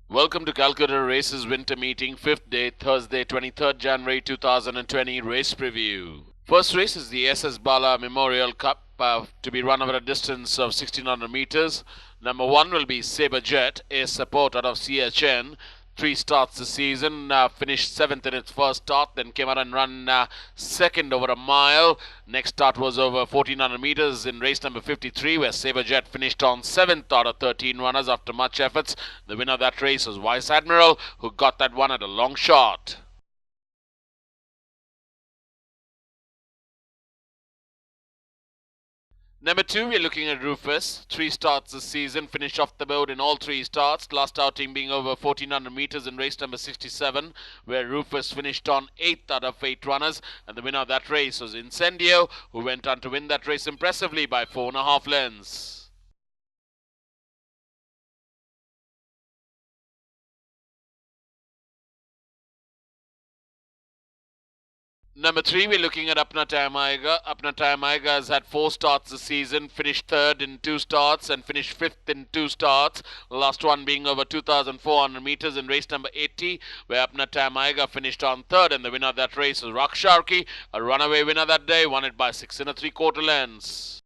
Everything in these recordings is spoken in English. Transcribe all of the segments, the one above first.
Welcome to Calcutta Races Winter Meeting, 5th day, Thursday, 23rd January 2020 race preview. First race is the SS Bala Memorial Cup to be run over a distance of 1600 meters. Number 1 will be Sabre Jet, a support out of CHN. 3 starts this season, finished 7th in its first start, then came out and run 2nd over a mile. Next start was over 1400 meters in race number 53, where Sabre Jet finished on 7th out of 13 runners after much efforts. The winner of that race was Vice Admiral, who got that one at a long shot. Number 2, we're looking at Rufus. 3 starts this season, finished off the board in all 3 starts. Last outing being over 1400 meters in race number 67, where Rufus finished on 8th out of 8 runners. And the winner of that race was Incendio, who went on to win that race impressively by 4.5 lengths. Number 3, we're looking at Apna Tayamaiga. Apna Tayamaiga has had 4 starts this season, finished 3rd in 2 starts and finished 5th in 2 starts. The last one being over 2,400 meters in race number 80, where Apna Tayamaiga finished on 3rd, and the winner of that race was Raksharki, a runaway winner that day, won it by 6 3/4 lengths.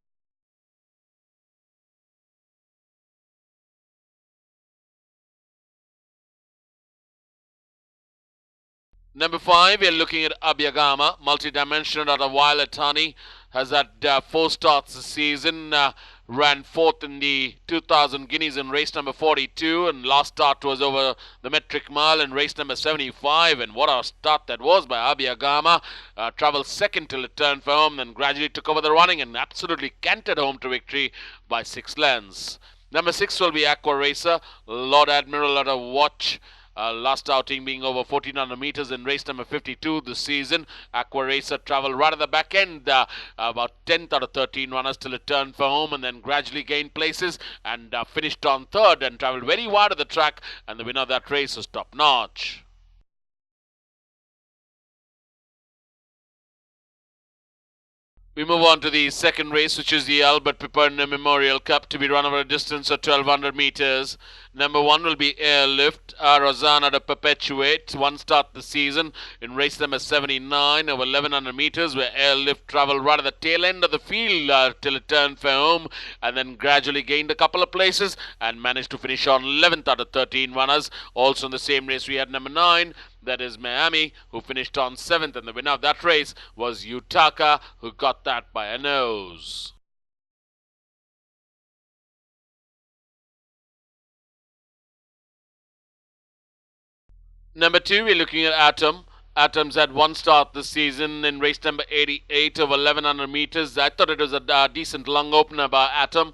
Number 5, we're looking at Abhyagama, multi-dimensional out of Violet Honey, has had 4 starts this season, ran 4th in the 2000 Guineas in race number 42, and last start was over the metric mile in race number 75, and what a start that was by Abhyagama. Travelled 2nd till it turned for home, then gradually took over the running and absolutely cantered home to victory by 6 lengths. Number 6 will be Aqua Racer, Lord Admiral out of Watch. Last outing being over 1400 meters in race number 52 this season. Aqua Racer travelled right at the back end, about 10th out of 13 runners till it turned for home, and then gradually gained places and finished on 3rd and travelled very wide of the track, and the winner of that race was top notch. We move on to the second race, which is the Elbert Memorial Cup, to be run over a distance of 1200 meters. Number 1 will be Airlift, Rosanna to Perpetuate. 1 start this season in race number 79 over 1100 meters, where Airlift travelled right at the tail end of the field till it turned for home, and then gradually gained a couple of places and managed to finish on 11th out of 13 runners. Also in the same race, we had number 9, that is Miami, who finished on 7th, and the winner of that race was Utaka, who got that by a nose. Number 2, we're looking at Atom. Atom's had 1 start this season in race number 88 over 1100 meters. I thought it was a decent lung opener by Atom.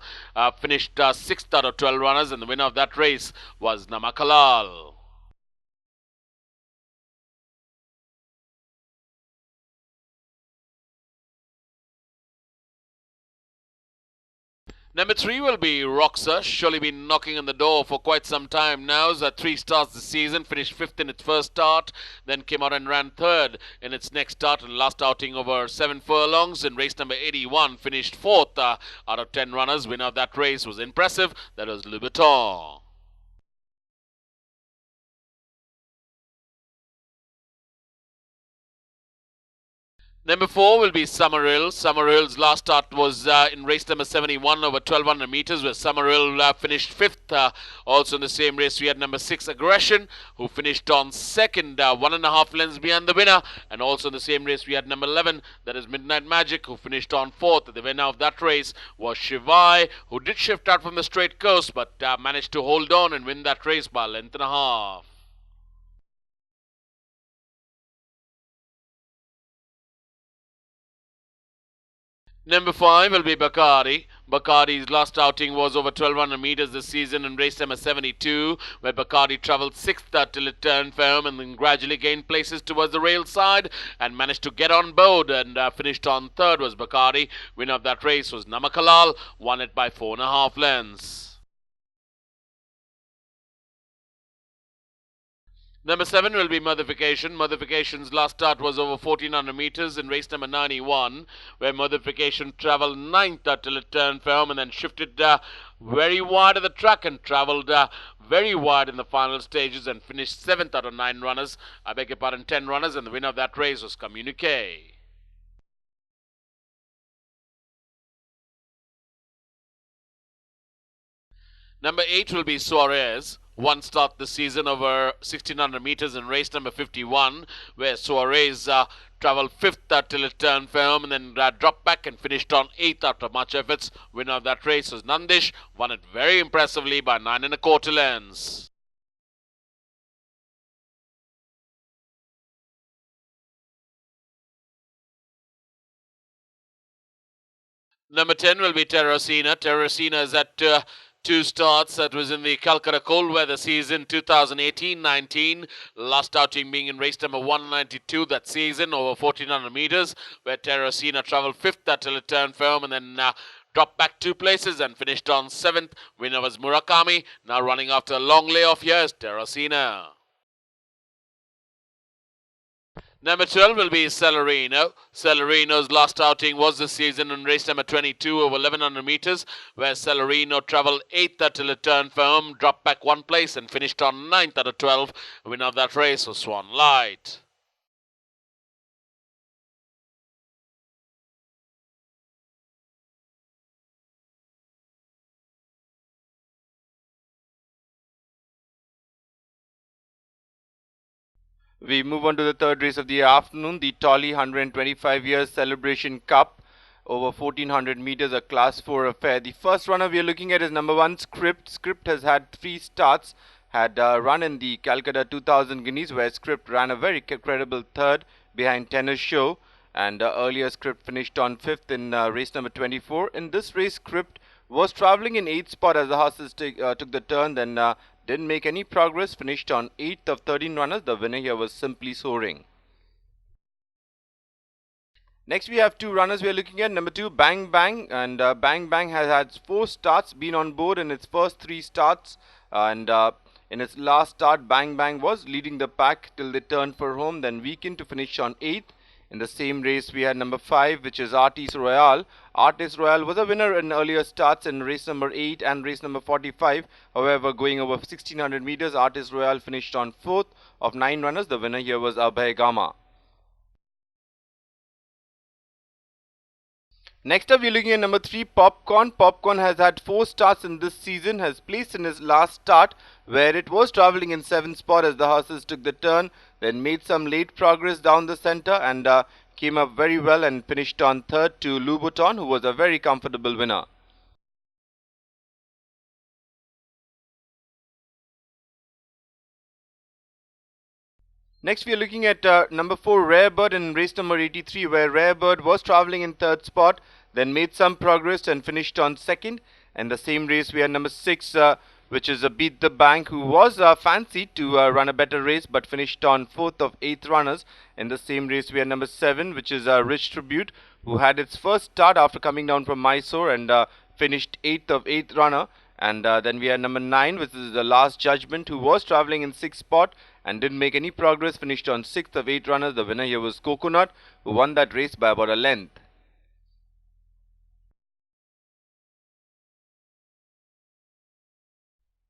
Finished 6th out of 12 runners, and the winner of that race was Namakalal. Number 3 will be Roxa, surely been knocking on the door for quite some time now. It's 3 starts this season, finished 5th in its first start, then came out and ran 3rd in its next start, and last outing over 7 furlongs in race number 81, finished 4th out of 10 runners. Winner of that race was impressive, that was Louboutin. Number 4 will be Summerhill. Summerhill's last start was in race number 71 over 1200 meters, where Summerhill finished 5th. Also in the same race, we had number 6 Aggression, who finished on 2nd, 1.5 lengths behind the winner. And also in the same race, we had number 11, that is Midnight Magic, who finished on 4th. The winner of that race was Shivai, who did shift out from the straight course, but managed to hold on and win that race by a length and a half. Number 5 will be Bacardi. Bacardi's last outing was over 1200 meters this season in race number 72, where Bacardi travelled 6th till it turned for home, and then gradually gained places towards the rail side and managed to get on board, and finished on 3rd was Bacardi. Winner of that race was Namakalal, won it by 4.5 lengths. Number 7 will be Modification. Modification's last start was over 1400 meters in race number 91, where Modification travelled 9th till it turned for home, and then shifted very wide of the track and travelled very wide in the final stages and finished 7th out of 9 runners. I beg your pardon, 10 runners, and the winner of that race was Communique. Number 8 will be Suarez. One start this season over 1600 meters in race number 51, where Suarez travelled 5th till it turned firm and then dropped back and finished on 8th after much efforts. Winner of that race was Nandish, won it very impressively by 9 1/4 lengths. Number 10 will be Terracina. Terracina is at 2 starts. That was in the Calcutta cold weather season 2018-19. Last outing being in race number 192 that season over 1400 meters, where Terracina travelled 5th till it turned firm and then dropped back 2 places and finished on 7th. Winner was Murakami. Now running after a long layoff here is Terracina. Number 12 will be Celerino. Celerino's last outing was this season in race number 22 over 1100 meters, where Celerino travelled 8th till it turned firm, dropped back 1 place and finished on 9th out of 12. The winner of that race was Swan Light. We move on to the third race of the afternoon, the Tolly 125 Years Celebration Cup over 1400 meters, a class 4 affair. The first runner we are looking at is number 1, Script. Script has had 3 starts, had run in the Calcutta 2000 Guineas, where Script ran a very credible third behind Tennis Show, and earlier Script finished on 5th in race number 24. In this race, Script was travelling in 8th spot as the horses took the turn, then didn't make any progress, finished on 8th of 13 runners. The winner here was Simply Soaring. Next we have 2 runners we are looking at. Number 2, Bang Bang, and Bang Bang has had 4 starts, been on board in its first 3 starts, and in its last start Bang Bang was leading the pack till they turned for home, then weakened to finish on 8th. In the same race we had number 5, which is Artist Royale. Artist Royale was a winner in earlier starts in race number 8 and race number 45. However, going over 1600 meters, Artist Royale finished on 4th of 9 runners. The winner here was Abhay Gama. Next up, we're looking at number 3, Popcorn. Popcorn has had 4 starts in this season, has placed in his last start, where it was travelling in 7th spot as the horses took the turn, then made some late progress down the centre and came up very well and finished on 3rd to Louboutin, who was a very comfortable winner. Next, we are looking at number 4, Rare Bird in race number 83, where Rare Bird was travelling in 3rd spot, then made some progress and finished on 2nd. And the same race, we had number 6, which is Beat the Bank, who was fancied to run a better race but finished on 4th of 8th runners. In the same race, we had number 7, which is Rich Tribute, who had its first start after coming down from Mysore and finished 8th of 8th runner. And then we had number 9, which is the Last Judgment, who was travelling in 6th spot and didn't make any progress, finished on 6th of 8 runners. The winner here was Coconut, who won that race by about a length.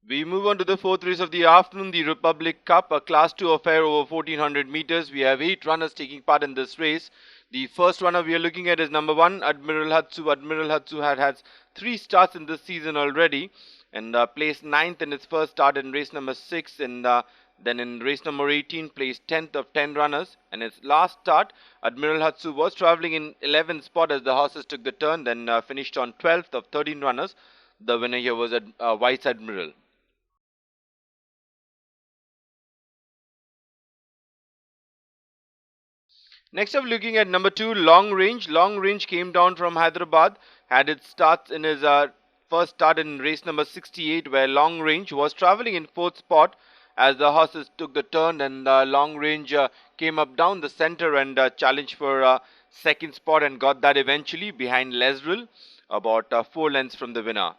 We move on to the 4th race of the afternoon, the Republic Cup, a class 2 affair over 1400 meters. We have 8 runners taking part in this race. The first runner we are looking at is number 1, Admiral Hatsu. Admiral Hatsu had 3 starts in this season already and placed 9th in its first start in race number 6, and then in race number 18 placed 10th of 10 runners. And its last start, Admiral Hatsu was travelling in 11th spot as the horses took the turn, then finished on 12th of 13 runners. The winner here was Vice Admiral. Next up, looking at number 2, Long Range. Long Range came down from Hyderabad, had its starts in his first start in race number 68, where Long Range was travelling in 4th spot as the horses took the turn, and Long Range came up down the centre and challenged for 2nd spot and got that eventually behind Lesril, about 4 lengths from the winner.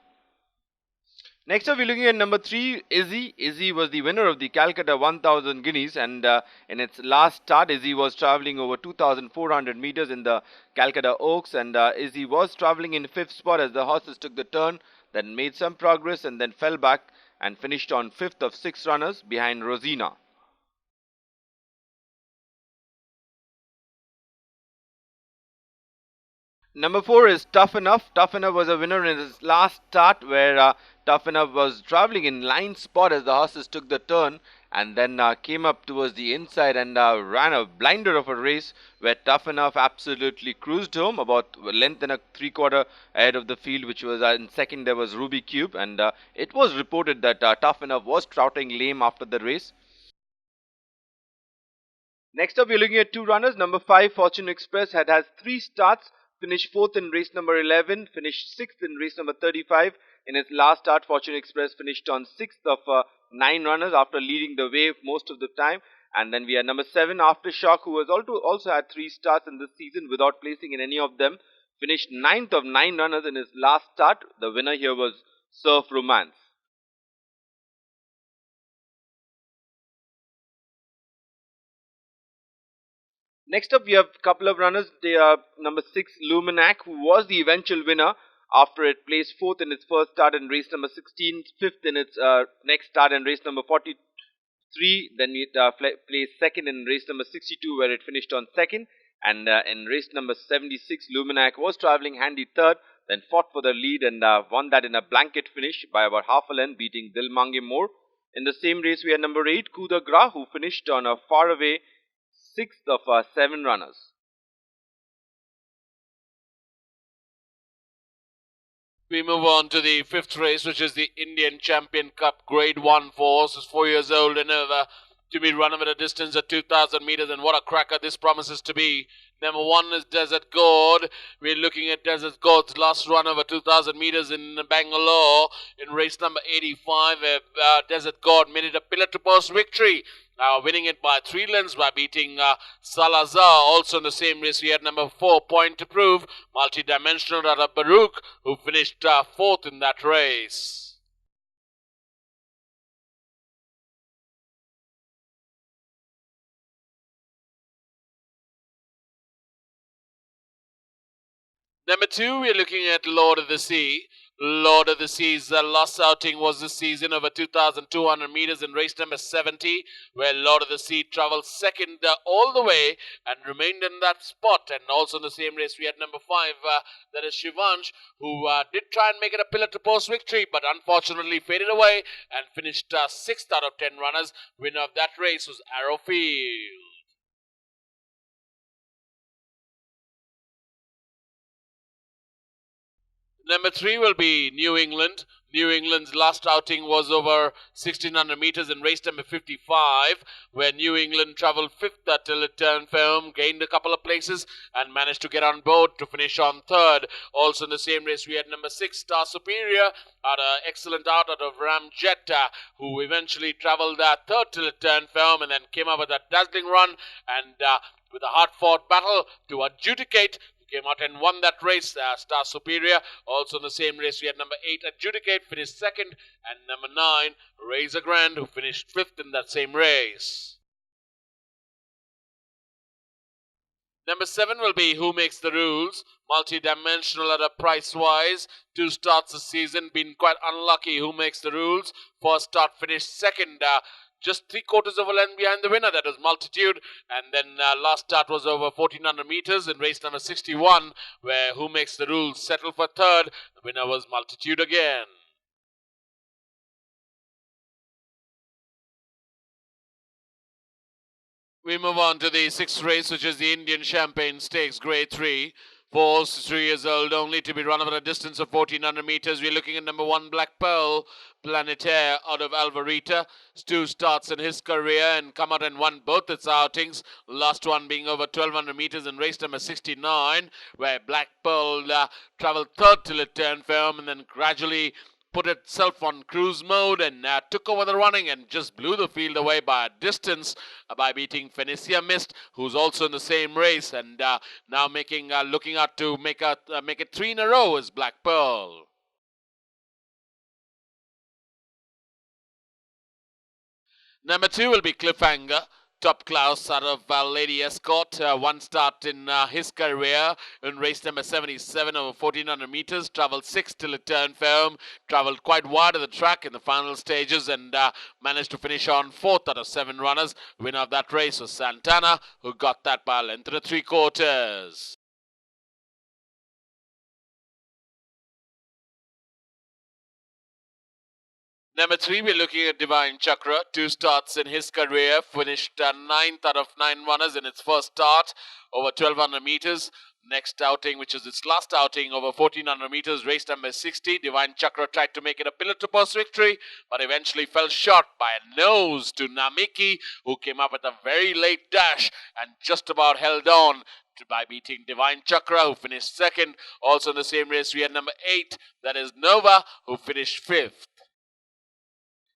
Next up, we're looking at number 3, Izzy. Izzy was the winner of the Calcutta 1000 Guineas, and in its last start, Izzy was travelling over 2400 meters in the Calcutta Oaks, and Izzy was travelling in 5th spot as the horses took the turn. then made some progress and then fell back and finished on 5th of 6 runners behind Rosina. Number 4 is Tough Enough. Tough Enough was a winner in his last start where Tough Enough was travelling in line spot as the horses took the turn and then came up towards the inside and ran a blinder of a race where Tough Enough absolutely cruised home about a length and a 3/4 ahead of the field, which was in second there was Ruby Cube, and it was reported that Tough Enough was trotting lame after the race. Next up, we're looking at two runners. Number 5, Fortune Express, has 3 starts, finished 4th in race number 11, finished 6th in race number 35. In its last start, Fortune Express finished on 6th of 9 runners after leading the way most of the time. And then we had number 7, Aftershock, who has also had 3 starts in this season without placing in any of them. Finished 9th of 9 runners in his last start. The winner here was Surf Romance. Next up, we have a couple of runners. They are number 6, Luminac, who was the eventual winner after it placed 4th in its first start in race number 16, 5th in its next start in race number 43. Then it placed 2nd in race number 62, where it finished on 2nd. And in race number 76, Luminac was travelling handy 3rd, then fought for the lead and won that in a blanket finish by about half a length, beating Dil Mange More. In the same race, we had number 8, Kuda Gra, who finished on a faraway 6th of 7 runners. We move on to the 5th race, which is the Indian Champion Cup Grade 1 for horses 4 years old and over, to be run over a distance of 2,000 meters, and what a cracker this promises to be. Number 1 is Desert God. We're looking at Desert God's last run over 2,000 meters in Bangalore in race number 85. Desert God made it a pillar-to-post victory, winning it by 3 lengths by beating Salazar. Also in the same race, we had number 4, Point to Prove, multi-dimensional out of Baruch, who finished 4th in that race. Number 2, we're looking at Lord of the Sea. Lord of the Sea's last outing was this season over 2,200 meters in race number 70, where Lord of the Sea traveled second all the way and remained in that spot. And also in the same race, we had number 5, that is Shivansh, who did try and make it a pillar-to-post victory, but unfortunately faded away and finished 6th out of 10 runners. Winner of that race was Arrowfield. Number 3 will be New England. New England's last outing was over 1,600 meters in race number 55, where New England travelled 5th till it turned for home, gained a couple of places, and managed to get on board to finish on 3rd. Also in the same race, we had number 6, Star Superior, had an excellent out of Ramjet, who eventually travelled 3rd till it turned for home, and then came up with a dazzling run, and with a hard-fought battle to adjudicate, came out and won that race, Star Superior. Also in the same race, we had number 8, Adjudicate, finished 2nd, and number 9, Razor Grand, who finished 5th in that same race. Number 7 will be Who Makes the Rules, multi-dimensional at a price-wise. 2 starts this season, been quite unlucky. Who Makes the Rules, first start finished 2nd, just 3/4 of a length behind the winner, that was Multitude. And then last start was over 1,400 meters in race number 61, where Who Makes the Rules settled for 3rd. The winner was Multitude again. We move on to the 6th race, which is the Indian Champagne Stakes Grade 3. 4 horses 3 years old, only to be run over a distance of 1,400 meters. We're looking at number 1, Black Pearl, Planetaire out of Alvarita. 2 starts in his career and come out and won both its outings. Last one being over 1,200 meters in race number 69, where Black Pearl travelled 3rd till it turned firm and then gradually put itself on cruise mode and took over the running and just blew the field away by a distance by beating Phoenicia Mist, who's also in the same race, and now looking out to make it 3 in a row is Black Pearl. Number 2 will be Cliffhanger. top class out of Lady Escort. One start in his career in race number 77 over 1400 meters. Travelled 6 till it turned firm. Travelled quite wide of the track in the final stages and managed to finish on 4th out of 7 runners. Winner of that race was Santana, who got that by a length and 3/4. Number 3, we're looking at Divine Chakra. 2 starts in his career. Finished 9th out of 9 runners in its first start over 1200 meters. Next outing, which is its last outing over 1400 meters, race number 60. Divine Chakra tried to make it a pillar to post victory, but eventually fell short by a nose to Namiki, who came up with a very late dash and just about held on by beating Divine Chakra, who finished 2nd. Also in the same race, we had number 8, that is Nova, who finished 5th.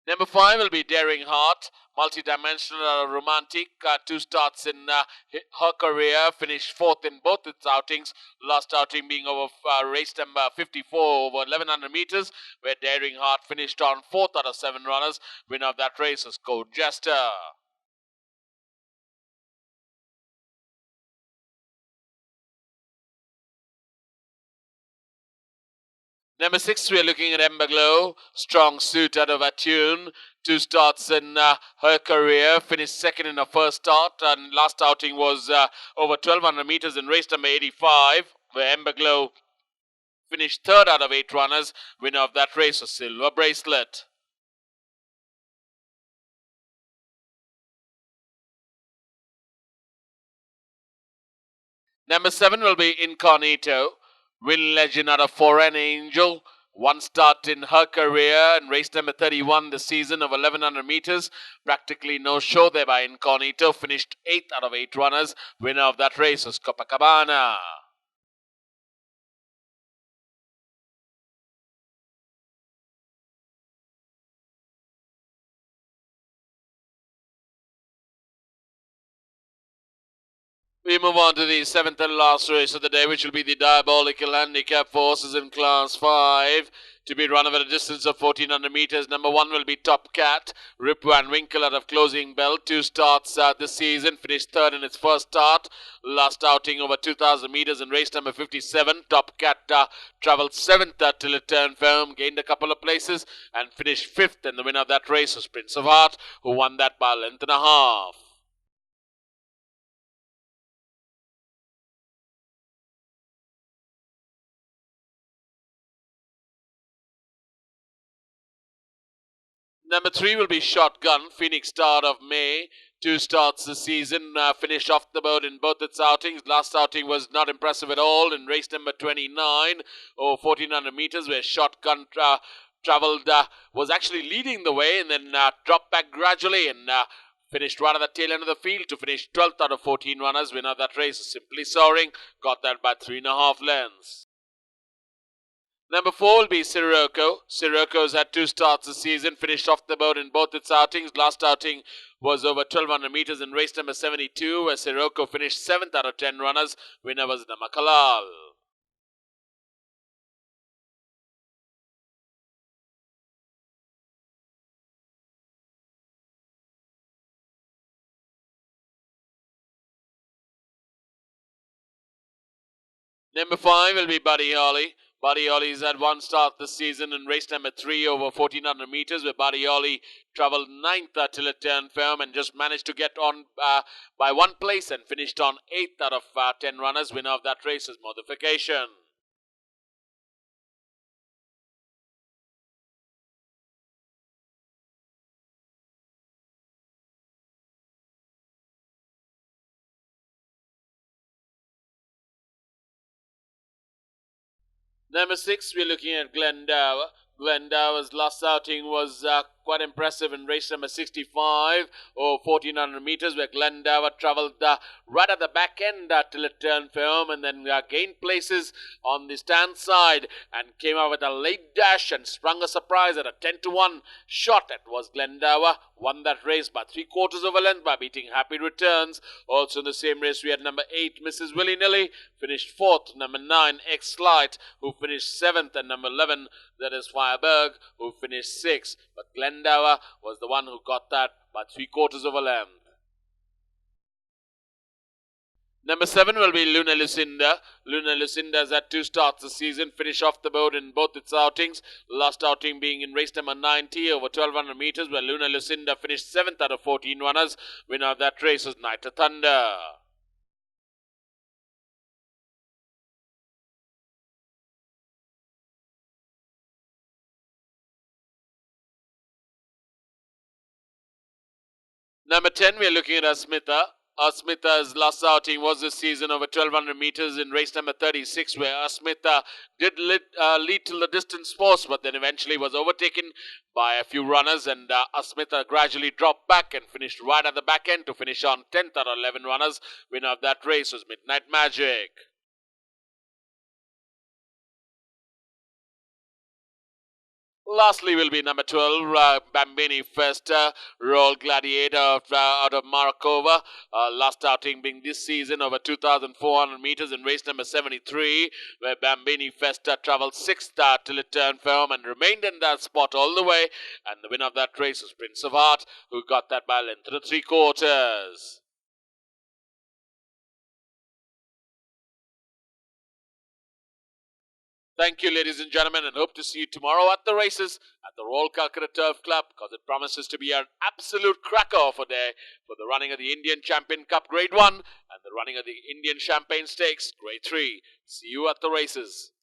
Number 5 will be Daring Heart, multi-dimensional romantic. 2 starts in her career, finished 4th in both its outings. Last outing being over race number 54 over 1100 meters, where Daring Heart finished on 4th out of 7 runners. Winner of that race was Code Jester. Number 6, we are looking at Ember Glow, strong suit out of Attune. 2 starts in her career, finished 2nd in her first start, and last outing was over 1200 meters in race number 85, where Ember Glow finished 3rd out of 8 runners. Winner of that race was Silver Bracelet. Number 7 will be Incognito, win legend out of Foreign Angel. 1 start in her career and race number 31 this season of 1100 meters. Practically no show there by Incognito. Finished 8th out of 8 runners. Winner of that race was Copacabana. We move on to the 7th and last race of the day, which will be the Diabolical Handicap Forces in Class 5. To be run over a distance of 1400 meters. Number 1 will be Top Cat, Rip Van Winkle out of Closing Bell. 2 starts this season, finished 3rd in its first start. Last outing over 2000 meters in race number 57. Top Cat travelled 7th till it turned firm, gained a couple of places and finished 5th. And the winner of that race was Prince of Heart, who won that by a length and a half. Number 3 will be Shotgun, Phoenix Star of May. 2 starts this season, finished off the board in both its outings. Last outing was not impressive at all in race number 29 or 1400 meters, where Shotgun travelled, was actually leading the way and then dropped back gradually and finished right at the tail end of the field to finish 12th out of 14 runners. Winner of that race is Simply Soaring, got that by 3.5 lengths. Number 4 will be Sirocco. Sirocco's had 2 starts this season, finished off the board in both its outings. Last outing was over 1200 meters in race number 72, where Sirocco finished 7th out of 10 runners. Winner was Namakalal. Number 5 will be Buddy Holly. Buddy Holly's had 1 start this season in race number 3 over 1400 meters, where Buddy Holly travelled 9th till it turned firm and just managed to get on by 1 place and finished on 8th out of 10 runners. Winner of that race is Modification. Number 6, we're looking at Glendower. Glendower's last outing was quite impressive in race number 65 or 1400 meters, where Glendower travelled right at the back end till it turned firm and then gained places on the stand side and came out with a late dash and sprung a surprise at a 10-1 shot. It was Glendower, won that race by 3/4 of a length by beating Happy Returns. Also in the same race, we had number 8, Mrs. Willy Nilly, finished 4th. Number 9, X-Light, who finished 7th, and number 11, that is Fireberg, who finished 6th. But Glendower was the one who got that by 3/4 of a length. Number 7 will be Luna Lucinda. Luna Lucinda has had 2 starts this season, finished off the board in both its outings. Last outing being in race number 90 over 1200 meters, where Luna Lucinda finished 7th out of 14 runners. Winner of that race was Night of Thunder. Number 10, we are looking at Asmita. Asmita's last outing was this season over 1200 meters in race number 36, where Asmita did lead till the distance post, but then eventually was overtaken by a few runners, and Asmita gradually dropped back and finished right at the back end to finish on 10th out of 11 runners. Winner of that race was Midnight Magic. Lastly will be number 12, Bambini Festa, Royal Gladiator out of Markova. Last outing being this season over 2,400 meters in race number 73, where Bambini Festa travelled 6th till it turned firm and remained in that spot all the way. And the winner of that race was Prince of Art, who got that by length to the 3/4. Thank you, ladies and gentlemen, and hope to see you tomorrow at the races at the Royal Calcutta Turf Club, because it promises to be an absolute cracker of a day for the running of the Indian Champion Cup Grade 1 and the running of the Indian Champagne Stakes Grade 3. See you at the races.